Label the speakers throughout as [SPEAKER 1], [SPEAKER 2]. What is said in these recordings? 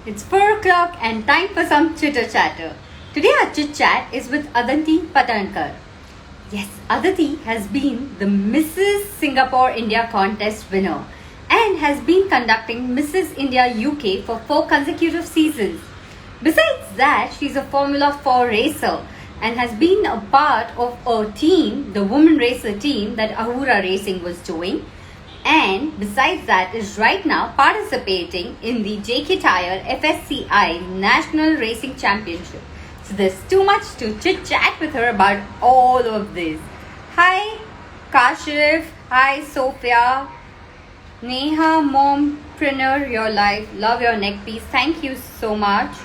[SPEAKER 1] It's 4 o'clock and time for some chitter chatter. Today our chit chat is with Aditi Patankar. Yes, Aditi has been the Mrs. Singapore India contest winner and has been conducting Mrs. India UK for 4 consecutive seasons. Besides that, she's a Formula 4 racer and has been a part of a team, the women racer team that Ahura Racing was doing. And besides that is right now participating in the JK Tire FSCI National Racing Championship. So there's too much to chit chat with her about all of this. Hi Kashrif, hi Sophia, Neha Mompreneur Your Life, love your neck piece. Thank you so much.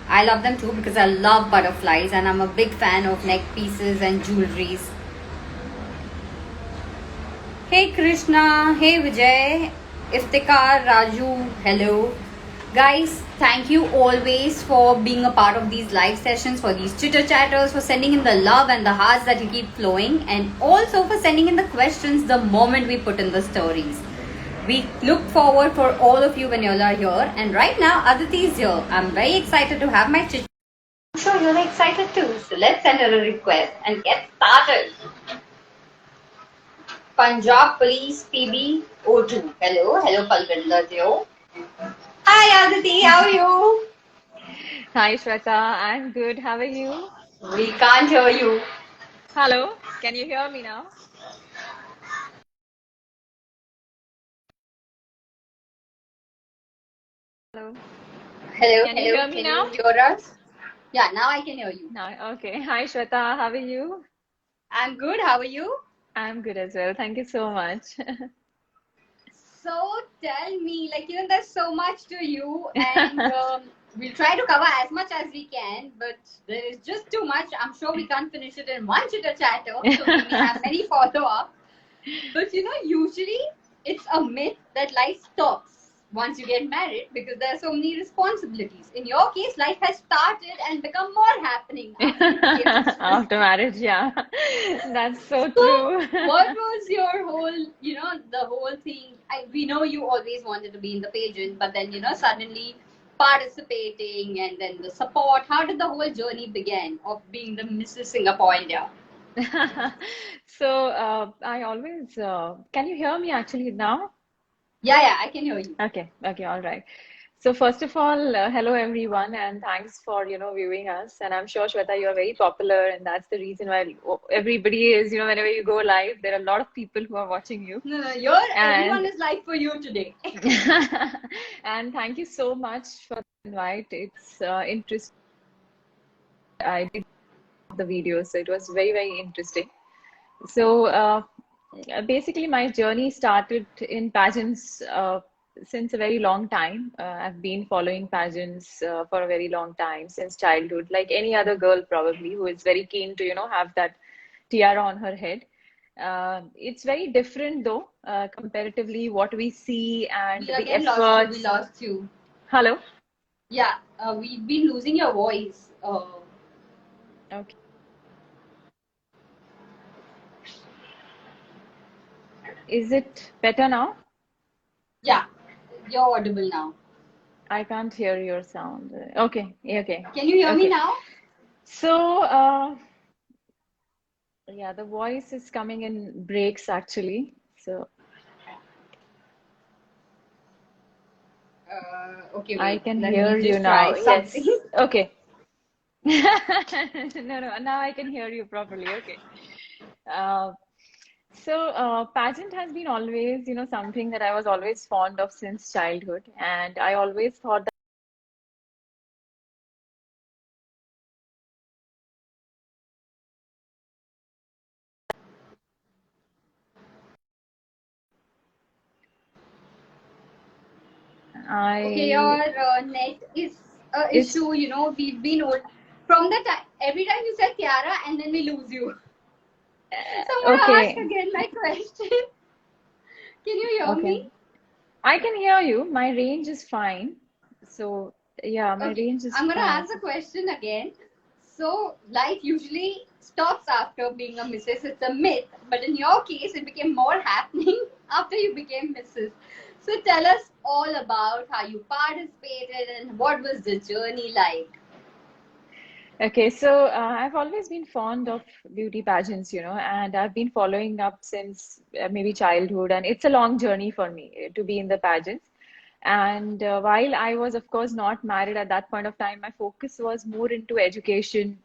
[SPEAKER 1] I love them too because I love butterflies and I'm a big fan of neck pieces and jewelries. Hey Krishna, hey Vijay, Iftikhar, Raju, hello. Guys, thank you always for being a part of these live sessions, for these chitter chatters, for sending in the love and the hearts that you keep flowing, and also for sending in the questions the moment we put in the stories. We look forward for all of you when you all are here, and right now Aditi is here. I'm very excited to have my chit. I'm sure you're excited too, so let's send her a request and get started. Punjab Police PB O2. Hello Palvinder Deo. Hi Aditi, how are you?
[SPEAKER 2] Hi Shweta, I'm good. How are you?
[SPEAKER 1] We can't hear you.
[SPEAKER 2] Hello, can you hear me now? Hello, can you hear me
[SPEAKER 1] Can
[SPEAKER 2] now?
[SPEAKER 1] you hear us? Yeah, now I can hear you.
[SPEAKER 2] No, okay. Hi Shweta, how are you?
[SPEAKER 1] I'm good, how are you?
[SPEAKER 2] I'm good as well. Thank you so much.
[SPEAKER 1] So tell me, there's so much to you, and we'll try to cover as much as we can, but there is just too much. I'm sure we can't finish it in one chitter chatter, so we may have many follow up. But usually it's a myth that life stops once you get married because there are so many responsibilities. In your case, life has started and become more happening after you became
[SPEAKER 2] After marriage, yeah. That's so
[SPEAKER 1] So,
[SPEAKER 2] true.
[SPEAKER 1] what was your whole, the whole thing? We know you always wanted to be in the pageant, but then, suddenly participating and then the support. How did the whole journey begin of being the Mrs. Singapore India?
[SPEAKER 2] So, I always, can you hear me actually now?
[SPEAKER 1] Yeah, I can hear you.
[SPEAKER 2] Okay, all right. So first of all, hello everyone, and thanks for viewing us. And I'm sure Shweta, you're very popular, and that's the reason why everybody is whenever you go live, there are a lot of people who are watching you.
[SPEAKER 1] No, everyone
[SPEAKER 2] And
[SPEAKER 1] is live for you today.
[SPEAKER 2] and thank you so much for the invite. It's interesting. I did the video, so it was very interesting. So basically, my journey started in pageants since a very long time. I've been following pageants for a very long time, since childhood, like any other girl probably who is very keen to, have that tiara on her head. It's very different though, comparatively what we see and
[SPEAKER 1] We
[SPEAKER 2] the
[SPEAKER 1] again lost you. We
[SPEAKER 2] efforts.
[SPEAKER 1] lost you.
[SPEAKER 2] Hello?
[SPEAKER 1] Yeah, we've been losing your voice.
[SPEAKER 2] Okay. Is it better now?
[SPEAKER 1] Yeah, you're audible now.
[SPEAKER 2] I can't hear your sound. Okay,
[SPEAKER 1] Can you hear me
[SPEAKER 2] okay.
[SPEAKER 1] now?
[SPEAKER 2] So, yeah, the voice is coming in breaks actually. So
[SPEAKER 1] Okay,
[SPEAKER 2] I
[SPEAKER 1] wait.
[SPEAKER 2] can
[SPEAKER 1] Let
[SPEAKER 2] hear
[SPEAKER 1] me
[SPEAKER 2] you
[SPEAKER 1] just try
[SPEAKER 2] now. Yes.
[SPEAKER 1] something.
[SPEAKER 2] Okay. No, now I can hear you properly. Okay. Uh, pageant has been always, something that I was always fond of since childhood, and I always thought that
[SPEAKER 1] Okay,
[SPEAKER 2] I
[SPEAKER 1] your net is a
[SPEAKER 2] it's
[SPEAKER 1] issue. We've been from the time every time you say Tiara and then we lose you. So I'm gonna ask
[SPEAKER 2] okay.
[SPEAKER 1] again my question. Can you hear
[SPEAKER 2] Okay.
[SPEAKER 1] me?
[SPEAKER 2] I can hear you. My range is fine. So, yeah, my
[SPEAKER 1] Okay,
[SPEAKER 2] range is
[SPEAKER 1] I'm gonna
[SPEAKER 2] fine.
[SPEAKER 1] ask the question again. So life usually stops after being a Mrs. It's a myth, but in your case, it became more happening after you became Mrs. So tell us all about how you participated and what was the journey like.
[SPEAKER 2] Okay, so I've always been fond of beauty pageants, and I've been following up since maybe childhood, and it's a long journey for me to be in the pageants. And while I was, of course, not married at that point of time, my focus was more into education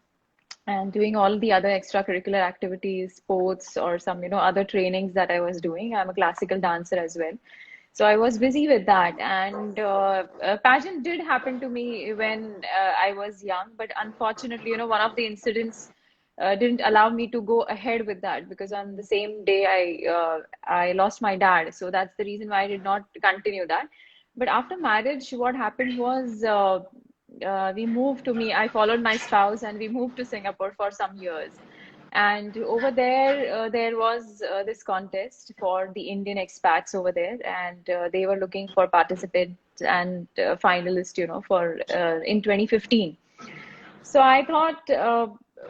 [SPEAKER 2] and doing all the other extracurricular activities, sports, or some, other trainings that I was doing. I'm a classical dancer as well. So I was busy with that. And a pageant did happen to me when I was young, but unfortunately, one of the incidents didn't allow me to go ahead with that because on the same day I lost my dad. So that's the reason why I did not continue that. But after marriage, what happened was we moved to me. I followed my spouse and we moved to Singapore for some years. And over there, there was this contest for the Indian expats over there, and they were looking for participants and finalists, for in 2015. So I thought,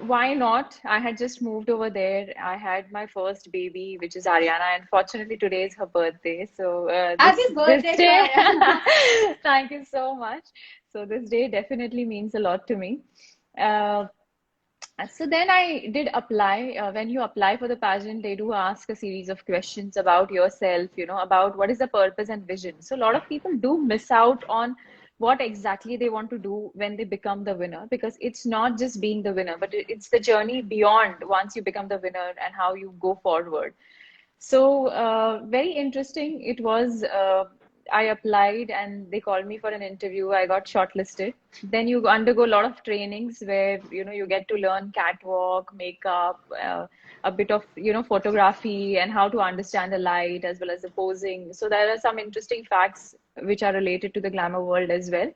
[SPEAKER 2] why not? I had just moved over there. I had my first baby, which is Ariana, and fortunately today is her birthday. So
[SPEAKER 1] Happy
[SPEAKER 2] this
[SPEAKER 1] birthday to
[SPEAKER 2] day,
[SPEAKER 1] Ariana.
[SPEAKER 2] thank you so much. So this day definitely means a lot to me. Uh, so then I did apply. When you apply for the pageant, they do ask a series of questions about yourself, about what is the purpose and vision. So a lot of people do miss out on what exactly they want to do when they become the winner, because it's not just being the winner, but it's the journey beyond once you become the winner and how you go forward. So, very interesting. It was, I applied and they called me for an interview. I got shortlisted. Then you undergo a lot of trainings where, you get to learn catwalk, makeup, a bit of, photography and how to understand the light as well as the posing. So there are some interesting facts which are related to the glamour world as well.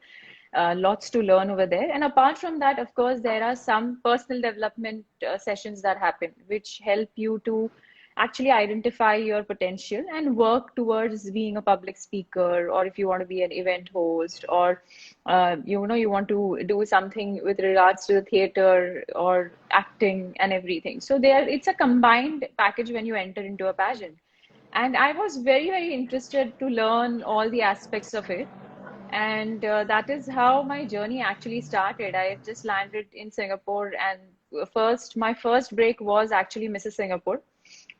[SPEAKER 2] Lots to learn over there. And apart from that, of course, there are some personal development sessions that happen, which help you to actually identify your potential and work towards being a public speaker, or if you want to be an event host, or you want to do something with regards to the theater or acting and everything. So there, it's a combined package when you enter into a pageant. And I was very, very interested to learn all the aspects of it. And that is how my journey actually started. I just landed in Singapore, and my first break was actually Mrs. Singapore.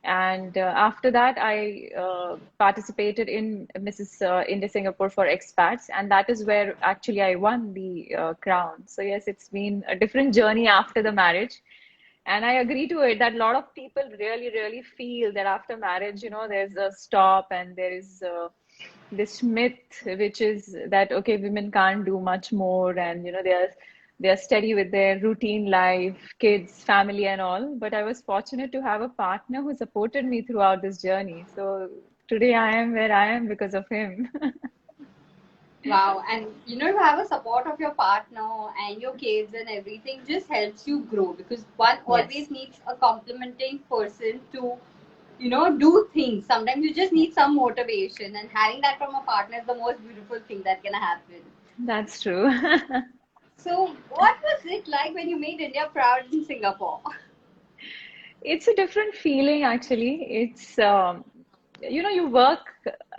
[SPEAKER 2] And after that, I participated in Mrs. India Singapore for expats, and that is where actually I won the crown. So yes, it's been a different journey after the marriage. And I agree to it that a lot of people really, really feel that after marriage, there's a stop, and there is this myth, which is that, okay, women can't do much more, and they are steady with their routine life, kids, family, and all. But I was fortunate to have a partner who supported me throughout this journey. So today I am where I am because of him.
[SPEAKER 1] Wow, and to have a support of your partner and your kids and everything just helps you grow, because one
[SPEAKER 2] Yes.
[SPEAKER 1] always needs a complementing person to, do things. Sometimes you just need some motivation, and having that from a partner is the most beautiful thing that can happen.
[SPEAKER 2] That's true.
[SPEAKER 1] So, what was it like when you made India proud in Singapore?
[SPEAKER 2] It's a different feeling, actually. It's, you work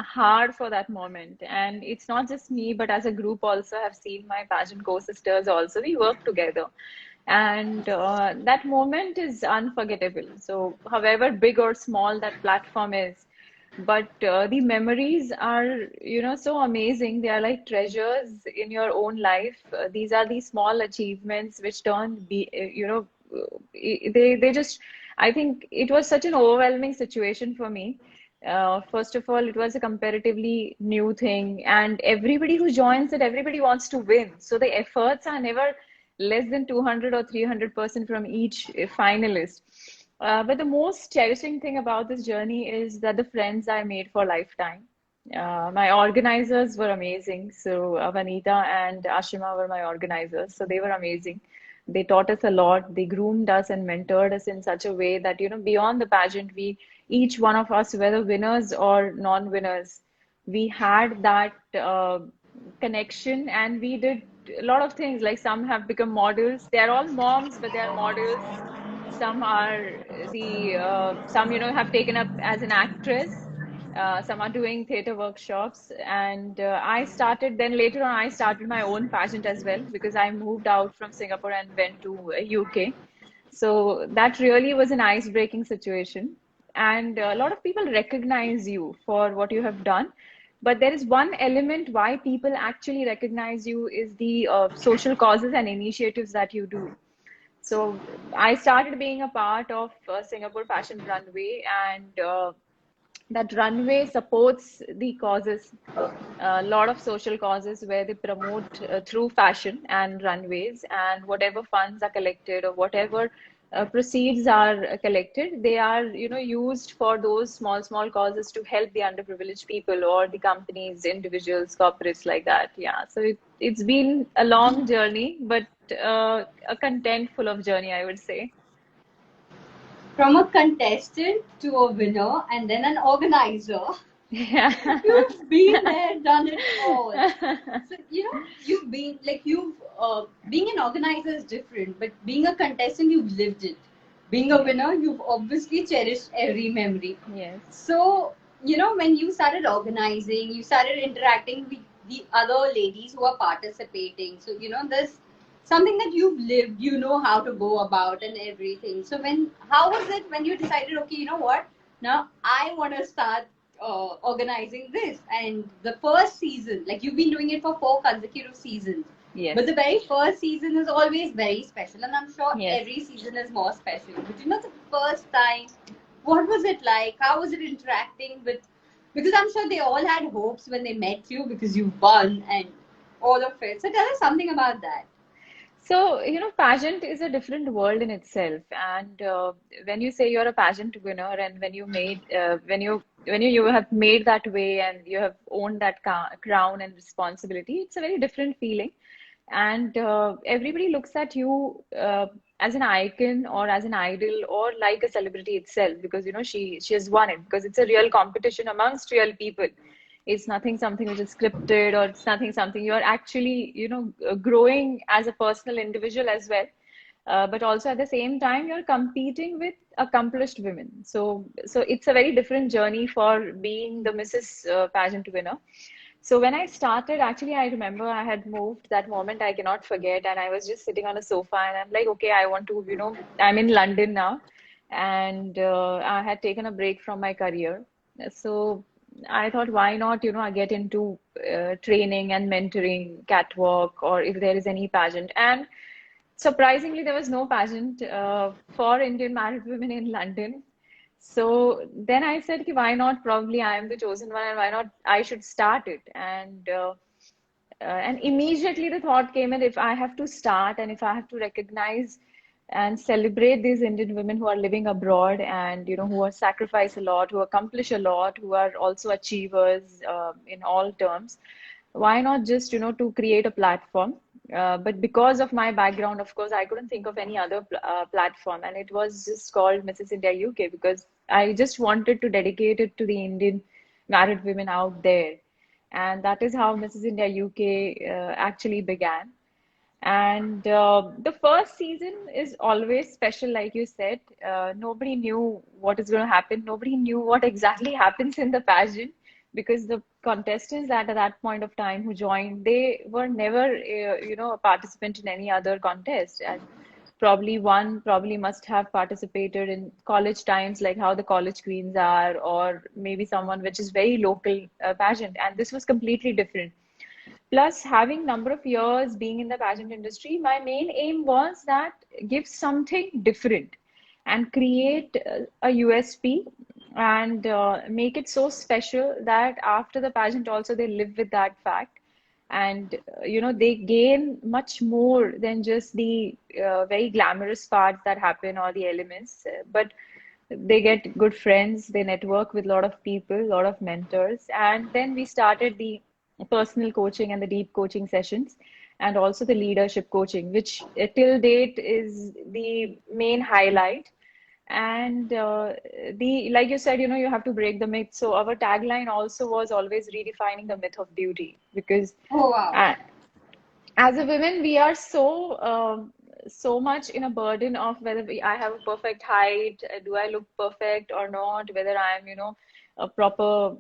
[SPEAKER 2] hard for that moment. And it's not just me, but as a group also, I've seen my pageant co-sisters also. We work together. And that moment is unforgettable. So, however big or small that platform is, but the memories are, so amazing. They are like treasures in your own life. These are the small achievements which they just, I think it was such an overwhelming situation for me. First of all, it was a comparatively new thing, and everybody who joins it, everybody wants to win. So the efforts are never less than 200 or 300% from each finalist. But the most cherishing thing about this journey is that the friends I made for lifetime. My organizers were amazing. So Vanita and Ashima were my organizers. So they were amazing. They taught us a lot. They groomed us and mentored us in such a way that, beyond the pageant, each one of us, whether winners or non-winners, we had that connection, and we did a lot of things. Like some have become models. They're all moms, but they're models. Some are some, have taken up as an actress. Some are doing theater workshops, and I started. Then later on, I started my own pageant as well because I moved out from Singapore and went to UK. So that really was an ice-breaking situation. And a lot of people recognize you for what you have done. But there is one element why people actually recognize you is the social causes and initiatives that you do. So I started being a part of Singapore Fashion Runway, and that runway supports the causes, a lot of social causes where they promote through fashion and runways, and whatever funds are collected or whatever proceeds are collected, they are, used for those small causes to help the underprivileged people or the companies, individuals, corporates like that. Yeah. So it's been a long journey, but a content-full of journey, I would say.
[SPEAKER 1] From a contestant to a winner and then an organizer.
[SPEAKER 2] Yeah.
[SPEAKER 1] You've been there, done it all. So, you've been like being an organizer is different, but being a contestant, you've lived it. Being a winner, you've obviously cherished every memory.
[SPEAKER 2] Yes.
[SPEAKER 1] So, when you started organizing, you started interacting with the other ladies who are participating. So, there's something that you've lived, you know how to go about and everything. So, how was it when you decided, okay, you know what? Now I want to start organizing this. And the first season, like you've been doing it for 4 consecutive seasons.
[SPEAKER 2] Yes.
[SPEAKER 1] But the very first season is always very special, and I'm sure
[SPEAKER 2] Yes.
[SPEAKER 1] every season is more special. But the first time, what was it like? How was it interacting with? Because I'm sure they all had hopes when they met you because you won and all of it. So tell us something about that.
[SPEAKER 2] So, pageant is a different world in itself. And when you say you're a pageant winner, and when you made, when you have made that way and you have owned that crown and responsibility, it's a very different feeling. And everybody looks at you as an icon or as an idol or like a celebrity itself because, she has won it because it's a real competition amongst real people. It's nothing something which is scripted, or it's nothing something you're actually, growing as a personal individual as well. But also at the same time, you're competing with accomplished women. So it's a very different journey for being the Mrs. Pageant winner. So when I started, actually, I remember I had moved. That moment I cannot forget, and I was just sitting on a sofa, and I'm like, okay, I want to, I'm in London now, and I had taken a break from my career. So I thought, why not, I get into training and mentoring, catwalk, or if there is any pageant. And surprisingly, there was no pageant for Indian married women in London. So then I said, "Ki, why not? Probably I am the chosen one, and why not? I should start it." And immediately the thought came in, if I have to start and if I have to recognize and celebrate these Indian women who are living abroad and who are sacrifice a lot, who accomplish a lot, who are also achievers in all terms, why not just to create a platform? But because of my background, of course, I couldn't think of any other platform, and it was just called Mrs. India UK because I just wanted to dedicate it to the Indian married women out there, and that is how Mrs. India UK actually began. And the first season is always special, like you said. Nobody knew what is going to happen. Nobody knew what exactly happens in the pageant because the contestants that at that point of time who joined, they were never, a participant in any other contest. And probably one probably must have participated in college times, like how the college queens are, or maybe someone which is very local pageant. And this was completely different. Plus, having number of years being in the pageant industry, my main aim was that give something different and create a USP and make it so special that after the pageant also they live with that fact. And they gain much more than just the very glamorous parts that happen or the elements, but they get good friends, they network with a lot of people, a lot of mentors. And then we started the personal coaching and the deep coaching sessions, and also the leadership coaching, which till date is the main highlight. And the like you said, you have to break the myth. So our tagline also was always redefining the myth of beauty, because
[SPEAKER 1] Oh wow.
[SPEAKER 2] as a women, we are so much in a burden of whether I have a perfect height, do I look perfect or not, whether I'm, a proper,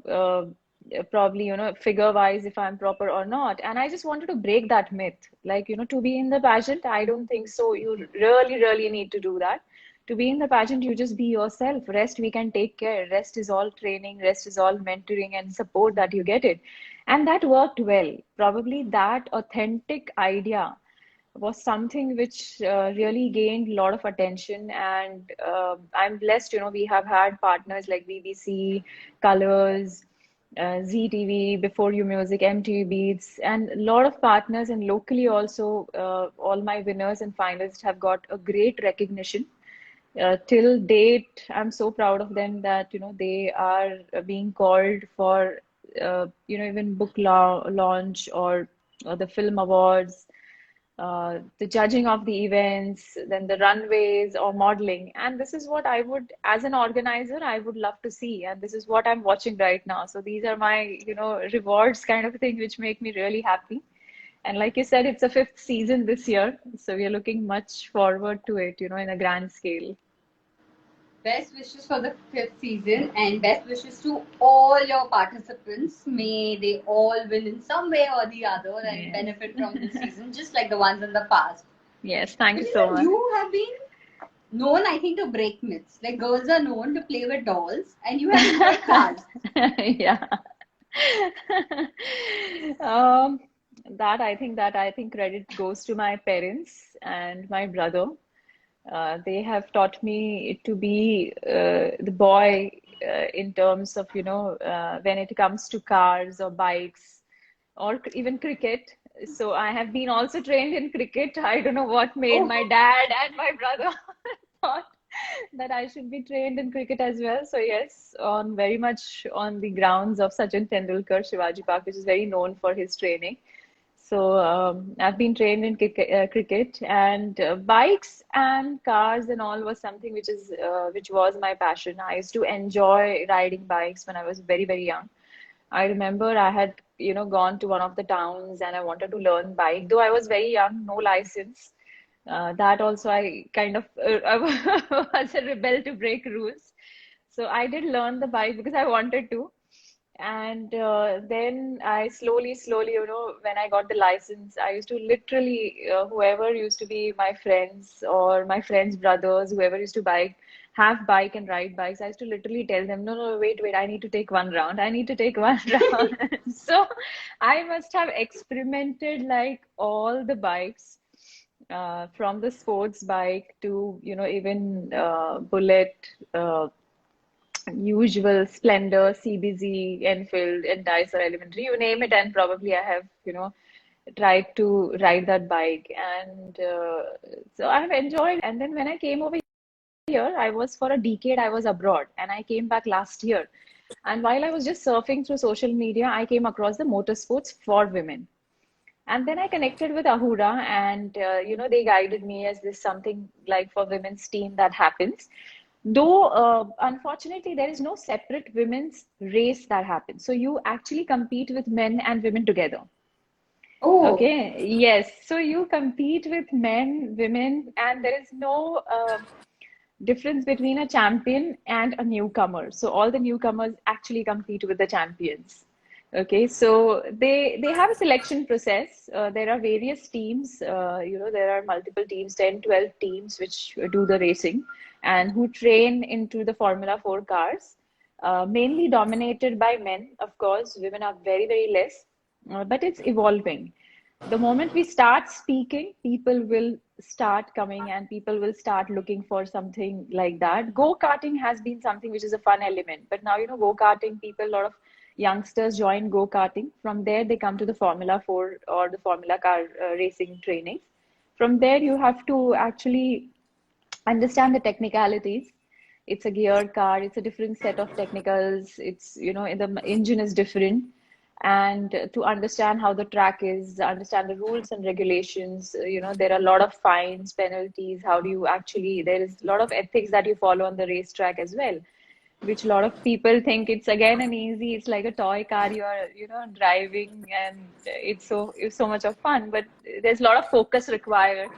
[SPEAKER 2] probably, figure wise, if I'm proper or not. And I just wanted to break that myth. Like, to be in the pageant, I don't think so. You really, really need to do that. To be in the pageant, you just be yourself. Rest, we can take care. Rest is all training, rest is all mentoring and support that you get it. And that worked well. Probably that authentic idea was something which really gained a lot of attention. And I'm blessed, we have had partners like BBC, Colors, ZTV, Before You Music, MTV Beats, and a lot of partners. And locally also, all my winners and finalists have got a great recognition. Till date, I'm so proud of them that, they are being called for, even book launch or the film awards, the judging of the events, then the runways or modeling. And this is what I would, as an organizer, I would love to see. And this is what I'm watching right now. So these are my, rewards kind of thing, which make me really happy. And like you said, it's a fifth season this year. So we are looking much forward to it, in a grand scale.
[SPEAKER 1] Best wishes for the fifth season and best wishes to all your participants. May they all win in some way or the other and benefit from this season, just like the ones in the past.
[SPEAKER 2] Yes, thank you so much.
[SPEAKER 1] You have been known, I think, to break myths. Like girls are known to play with dolls, and you have enjoyed cars.
[SPEAKER 2] Yeah. That I think credit goes to my parents and my brother. They have taught me to be the boy in terms of, when it comes to cars or bikes or even cricket. So I have been also trained in cricket. I don't know what made my dad and my brother thought that I should be trained in cricket as well. So yes, on very much on the grounds of Sachin Tendulkar, Shivaji Park, which is very known for his training. So I've been trained in cricket, and bikes and cars and all was something which was my passion. I used to enjoy riding bikes when I was very, very young. I remember I had, gone to one of the towns and I wanted to learn bike, though I was very young, no license. That also I kind of I was a rebel to break rules. So I did learn the bike because I wanted to. And then I slowly, when I got the license, I used to literally, whoever used to be my friends or my friends' brothers, whoever used to have bike and ride bikes, I used to literally tell them, no, wait, I need to take one round. I need to take one round. So I must have experimented like all the bikes, from the sports bike to, even bullet, usual Splendor, CBZ, Enfield, Enticer, Elementary, you name it, and probably I have, tried to ride that bike. And so I have enjoyed. And then when I came over here, I was for a decade, I was abroad, and I came back last year. And while I was just surfing through social media, I came across the motorsports for women. And then I connected with Ahura, and they guided me as this something like for women's team that happens. Though, unfortunately, there is no separate women's race that happens. So you actually compete with men and women together.
[SPEAKER 1] Oh.
[SPEAKER 2] Okay. Yes. So you compete with men, women, and there is no difference between a champion and a newcomer. So all the newcomers actually compete with the champions. Okay, so they have a selection process. There are various teams, there are multiple teams, 10, 12 teams which do the racing and who train into the Formula 4 cars, mainly dominated by men. Of course, women are very, very less, but it's evolving. The moment we start speaking, people will start coming and people will start looking for something like that. Go-karting has been something which is a fun element, but now, go-karting, a lot of youngsters join go-karting. From there, they come to the Formula 4 or the Formula car racing training. From there, you have to actually understand the technicalities. It's a gear car. It's a different set of technicals. It's, the engine is different. And to understand how the track is, understand the rules and regulations, there are a lot of fines, penalties. How do you actually, there is a lot of ethics that you follow on the racetrack as well, which a lot of people think it's again an easy, it's like a toy car you are, driving, and it's so much of fun, but there's a lot of focus required.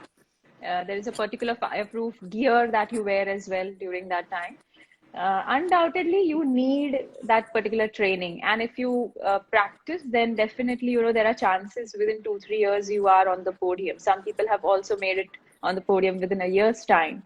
[SPEAKER 2] There is a particular fireproof gear that you wear as well during that time. Undoubtedly, you need that particular training. And if you practice, then definitely, there are chances within 2, 3 years you are on the podium. Some people have also made it on the podium within a year's time.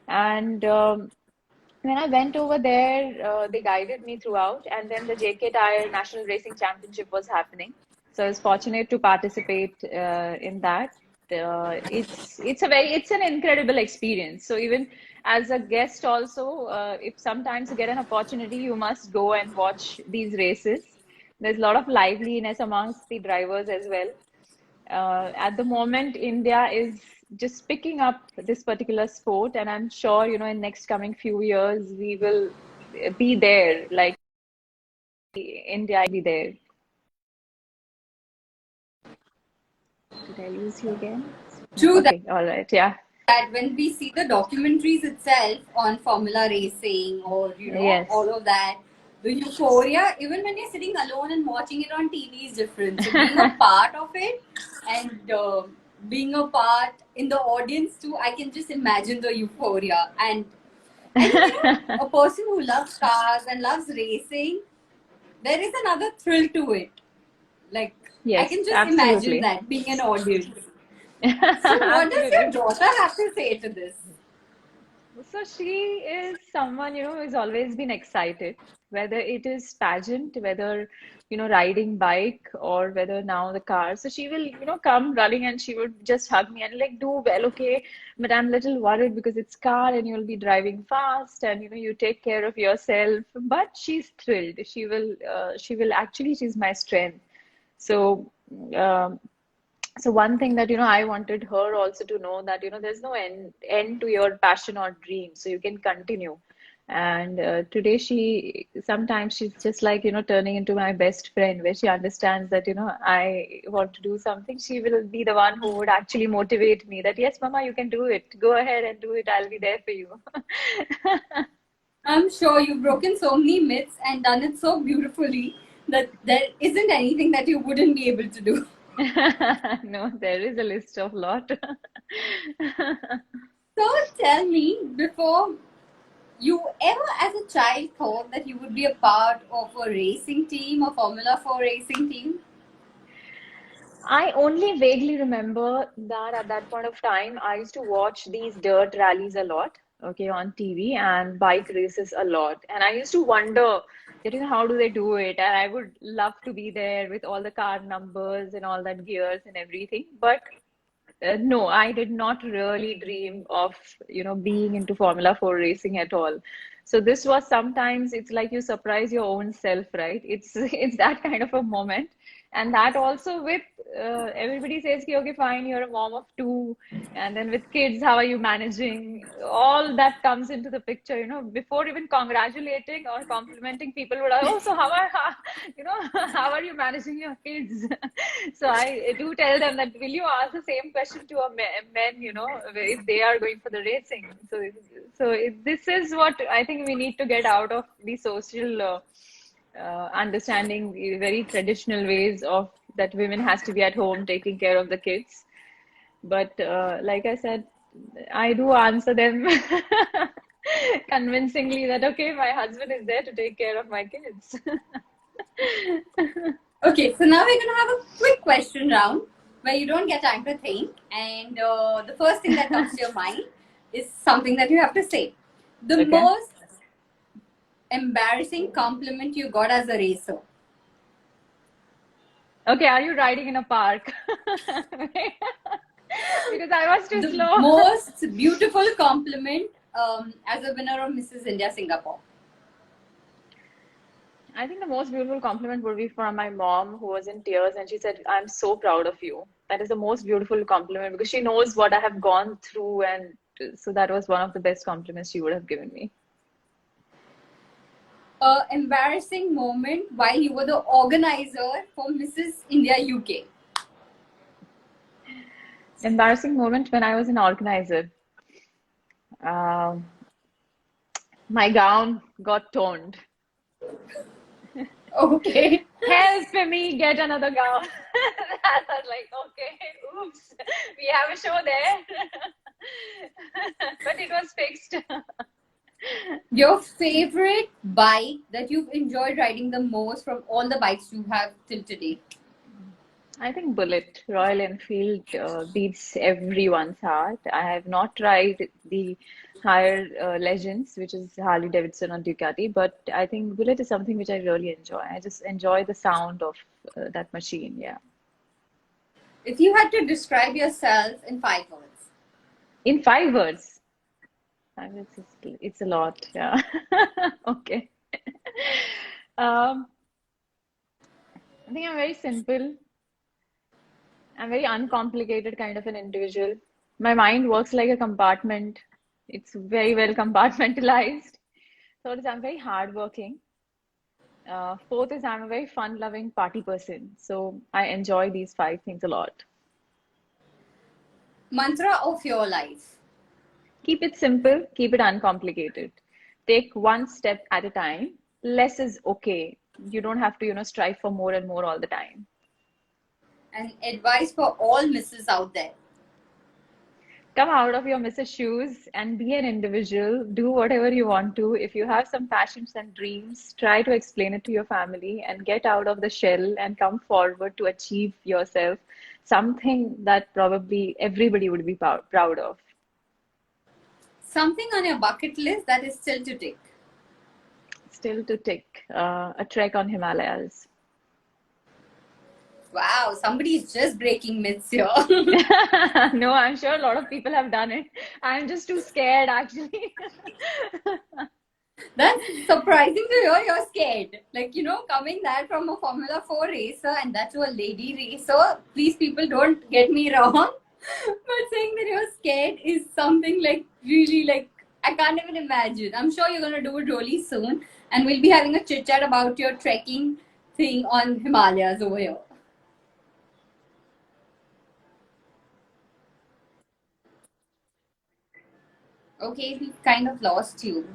[SPEAKER 2] And when I went over there, they guided me throughout. And then the JK Tire National Racing Championship was happening. So I was fortunate to participate in that. It's an incredible experience. So even as a guest also, if sometimes you get an opportunity, you must go and watch these races. There's a lot of liveliness amongst the drivers as well. At the moment, India is just picking up this particular sport, and I'm sure, in next coming few years, we will be there, like India will be there. Did I lose you again? No.
[SPEAKER 1] True
[SPEAKER 2] Okay, all right, yeah.
[SPEAKER 1] that when we see the documentaries itself on Formula racing or
[SPEAKER 2] Yes.
[SPEAKER 1] all of that, the euphoria, even when you're sitting alone and watching it on TV, is different. So being a part of it and being a part in the audience too, I can just imagine the euphoria. And I think a person who loves cars and loves racing, there is another thrill to it. Like I
[SPEAKER 2] Yes,
[SPEAKER 1] can just imagine
[SPEAKER 2] absolutely.
[SPEAKER 1] that being an audience. So what does your
[SPEAKER 2] Absolutely.
[SPEAKER 1] daughter have to say to this?
[SPEAKER 2] So she is someone, who's always been excited, whether it is pageant, whether, riding bike or whether now the car. So she will, come running and she would just hug me and like, do well, okay. But I'm a little worried because it's car and you'll be driving fast and, you take care of yourself. But she's thrilled. She will actually, she's my strength. So, um, so one thing that I wanted her also to know that there's no end to your passion or dream, so you can continue. And today she sometimes she's just like turning into my best friend, where she understands that I want to do something. She will be the one who would actually motivate me that yes, Mama, you can do it. Go ahead and do it. I'll be there for you.
[SPEAKER 1] I'm sure you've broken so many myths and done it so beautifully that there isn't anything that you wouldn't be able to do.
[SPEAKER 2] No, there is a list of lot.
[SPEAKER 1] So tell me, before you ever as a child thought that you would be a part of a racing team, a Formula 4 racing team?
[SPEAKER 2] I only vaguely remember that at that point of time, I used to watch these dirt rallies a lot, okay, on TV and bike races a lot. And I used to wonder that, how do they do it? And I would love to be there with all the car numbers and all that gears and everything. But no, I did not really dream of, being into Formula 4 racing at all. So this was sometimes it's like you surprise your own self, right? It's it's that kind of a moment. And that also with everybody says, "Ki, okay, fine, you're a mom of two, and then with kids, how are you managing?" All that comes into the picture, before even congratulating or complimenting people would, oh, so how are you managing your kids? So I do tell them that will you ask the same question to a men, if they are going for the racing. This is what I think we need to get out of the social understanding, the very traditional ways of that women has to be at home taking care of the kids. But like I said, I do answer them convincingly that okay, my husband is there to take care of my kids.
[SPEAKER 1] Okay, so now we're going to have a quick question round where you don't get time to think, and the first thing that comes to your mind is something that you have to say. The
[SPEAKER 2] Okay.
[SPEAKER 1] most embarrassing compliment you got as a racer?
[SPEAKER 2] Okay, are you riding in a park? Because I was too
[SPEAKER 1] The
[SPEAKER 2] slow.
[SPEAKER 1] most beautiful compliment as a winner of Mrs. India Singapore?
[SPEAKER 2] I think the most beautiful compliment would be from my mom, who was in tears, and she said, "I'm so proud of you." That is the most beautiful compliment because she knows what I have gone through, and so that was one of the best compliments she would have given me.
[SPEAKER 1] Embarrassing moment while you were the organizer for Mrs. India UK?
[SPEAKER 2] Embarrassing moment when I was an organizer. Um, my gown got torn.
[SPEAKER 1] Okay.
[SPEAKER 2] Help me get another gown. I was like, okay, oops, we have a show there. But it was fixed.
[SPEAKER 1] Your favorite bike that you've enjoyed riding the most from all the bikes you have till today?
[SPEAKER 2] I think Bullet, Royal Enfield beats everyone's heart. I have not tried the higher legends, which is Harley Davidson or Ducati, but I think Bullet is something which I really enjoy. I just enjoy the sound of that machine. Yeah.
[SPEAKER 1] If you had to describe yourself in 5 words.
[SPEAKER 2] In 5 words, 5 words is it's a lot. Yeah. Okay. Um, I think I'm very simple. I'm very uncomplicated kind of an individual. My mind works like a compartment. It's very well compartmentalized. Third is I'm very hardworking. Fourth is I'm a very fun-loving party person. So I enjoy these five things a lot.
[SPEAKER 1] Mantra of your life.
[SPEAKER 2] Keep it simple, keep it uncomplicated. Take one step at a time. Less is okay. You don't have to, strive for more and more all the time.
[SPEAKER 1] And advice for all misses out there.
[SPEAKER 2] Come out of your Mrs. Shoes and be an individual. Do whatever you want to. If you have some passions and dreams, try to explain it to your family and get out of the shell and come forward to achieve yourself something that probably everybody would be proud of.
[SPEAKER 1] Something on your bucket list that is still to tick.
[SPEAKER 2] Still to tick, a trek on Himalayas.
[SPEAKER 1] Wow, somebody's just breaking myths here.
[SPEAKER 2] No, I'm sure a lot of people have done it. I'm just too scared, actually.
[SPEAKER 1] That's surprising to hear you're scared. Like, coming that from a Formula 4 racer and that to a lady racer, please people don't get me wrong. But saying that you're scared is something like really like I can't even imagine. I'm sure you're gonna do it really soon and we'll be having a chit chat about your trekking thing on Himalayas over here. Okay, we kind of lost you.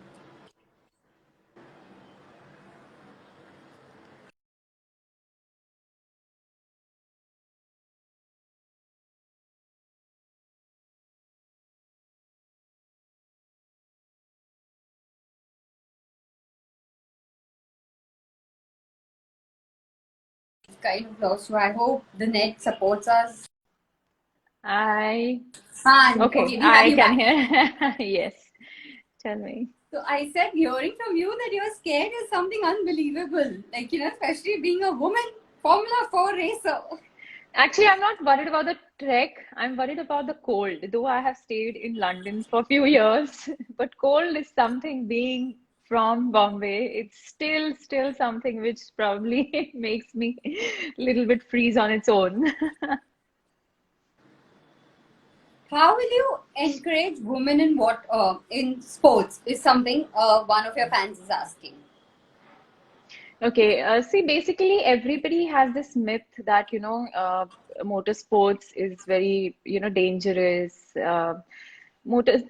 [SPEAKER 1] Kind of lost you. I hope the net supports us.
[SPEAKER 2] I,
[SPEAKER 1] Okay,
[SPEAKER 2] okay,
[SPEAKER 1] we have
[SPEAKER 2] I
[SPEAKER 1] you
[SPEAKER 2] can
[SPEAKER 1] back.
[SPEAKER 2] hear. Yes, tell me.
[SPEAKER 1] So I said, hearing from you that you're scared is something unbelievable. Like, especially being a woman Formula 4 racer.
[SPEAKER 2] Actually, I'm not worried about the trek. I'm worried about the cold. Though I have stayed in London for a few years, but cold is something being from Bombay. It's still something which probably makes me a little bit freeze on its own.
[SPEAKER 1] How will you encourage women in what in sports? Is something one of your fans is asking.
[SPEAKER 2] Okay, see, basically everybody has this myth that, motorsports is very, dangerous.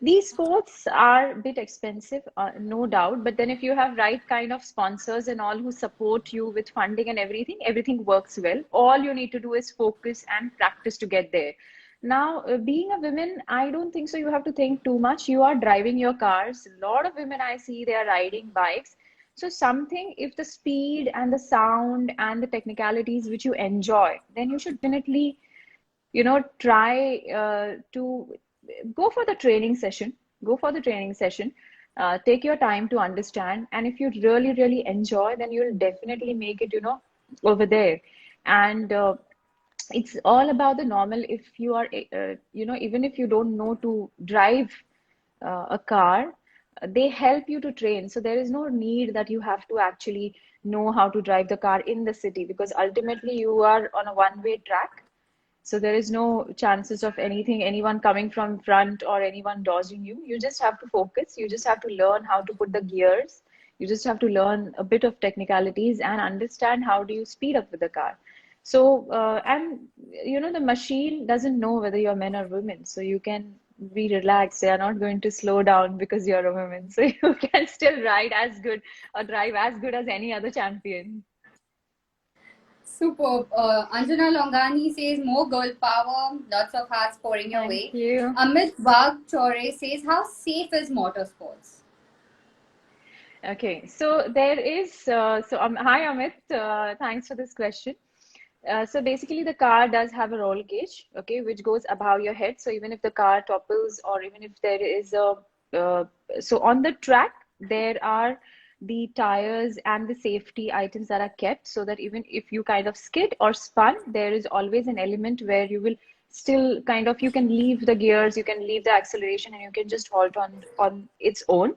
[SPEAKER 2] These sports are a bit expensive, no doubt. But then if you have right kind of sponsors and all who support you with funding and everything works well. All you need to do is focus and practice to get there. Now, being a woman, I don't think so. You have to think too much. You are driving your cars. A lot of women I see, they are riding bikes. So something, if the speed and the sound and the technicalities which you enjoy, then you should definitely, try to go for the training session. Go for the training session. Take your time to understand. And if you really, really enjoy, then you'll definitely make it, over there. And it's all about the normal. If you are, even if you don't know to drive a car, they help you to train. So there is no need that you have to actually know how to drive the car in the city because ultimately you are on a one-way track. So there is no chances of anyone coming from front or anyone dodging you. You just have to focus. You just have to learn how to put the gears. You just have to learn a bit of technicalities and understand how do you speed up with the car. So, and the machine doesn't know whether you're men or women. So you can be relaxed. They are not going to slow down because you're a woman. So you can still ride as good or drive as good as any other champion.
[SPEAKER 1] Superb. Anjana Longani says more girl power, lots of hearts pouring your
[SPEAKER 2] Thank
[SPEAKER 1] way.
[SPEAKER 2] you.
[SPEAKER 1] Amit Bagh Chore says, how safe is motorsports?
[SPEAKER 2] Okay, so there is, hi Amit, thanks for this question. So basically, the car does have a roll cage, okay, which goes above your head. So even if the car topples, or even if there is uh, so on the track, there are the tires and the safety items that are kept, so that even if you kind of skid or spun, there is always an element where you will still kind of, you can leave the gears, you can leave the acceleration, and you can just halt on its own.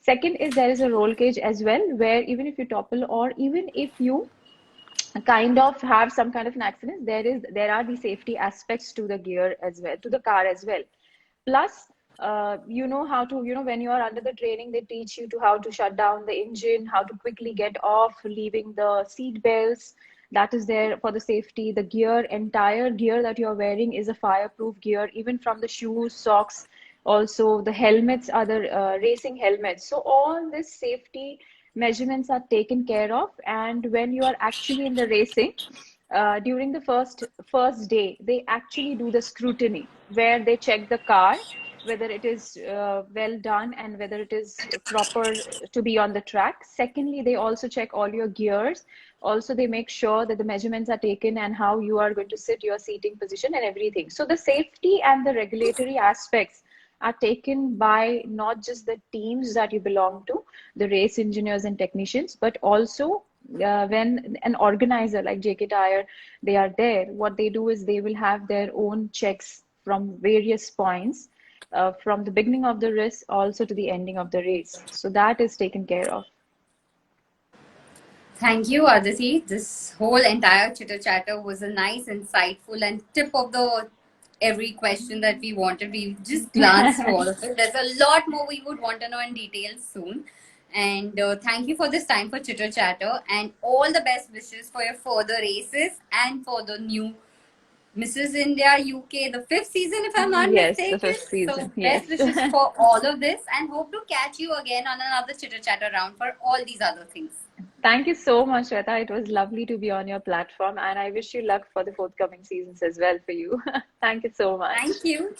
[SPEAKER 2] Second is there is a roll cage as well, where even if you topple, or even if you kind of have some kind of an accident, there are the safety aspects to the gear as well, to the car as well. Plus, you know how to, you know, when you are under the training, they teach you to how to shut down the engine, how to quickly get off, leaving the seat belts. That is there for the safety. The gear, entire gear that you're wearing is a fireproof gear, even from the shoes, socks. Also, the helmets are the racing helmets. So all this safety measurements are taken care of. And when you are actually in the racing, during the first day, they actually do the scrutiny, where they check the car, whether it is well done and whether it is proper to be on the track. Secondly, they also check all your gears. Also, they make sure that the measurements are taken and how you are going to sit, your seating position and everything. So the safety and the regulatory aspects are taken by not just the teams that you belong to, the race engineers and technicians, but also when an organizer like JK Tire, they are there, what they do is they will have their own checks from various points, from the beginning of the race also to the ending of the race. So that is taken care of.
[SPEAKER 1] Thank you, Aditi. This whole entire chitter chatter was a nice, insightful, and tip of the every question that we wanted. We just glanced through all of it. There's a lot more we would want to know in detail soon. And thank you for this time for chitter chatter, and all the best wishes for your further races and for the new Mrs. India UK, the fifth season, if I'm not
[SPEAKER 2] Yes, the
[SPEAKER 1] mistaken.
[SPEAKER 2] fifth
[SPEAKER 1] So,
[SPEAKER 2] season.
[SPEAKER 1] best
[SPEAKER 2] Yes.
[SPEAKER 1] wishes for all of this, and hope to catch you again on another chitter chatter round for all these other things.
[SPEAKER 2] Thank you so much, Shweta. It was lovely to be on your platform, and I wish you luck for the forthcoming seasons as well for you. Thank you so much.
[SPEAKER 1] Thank you.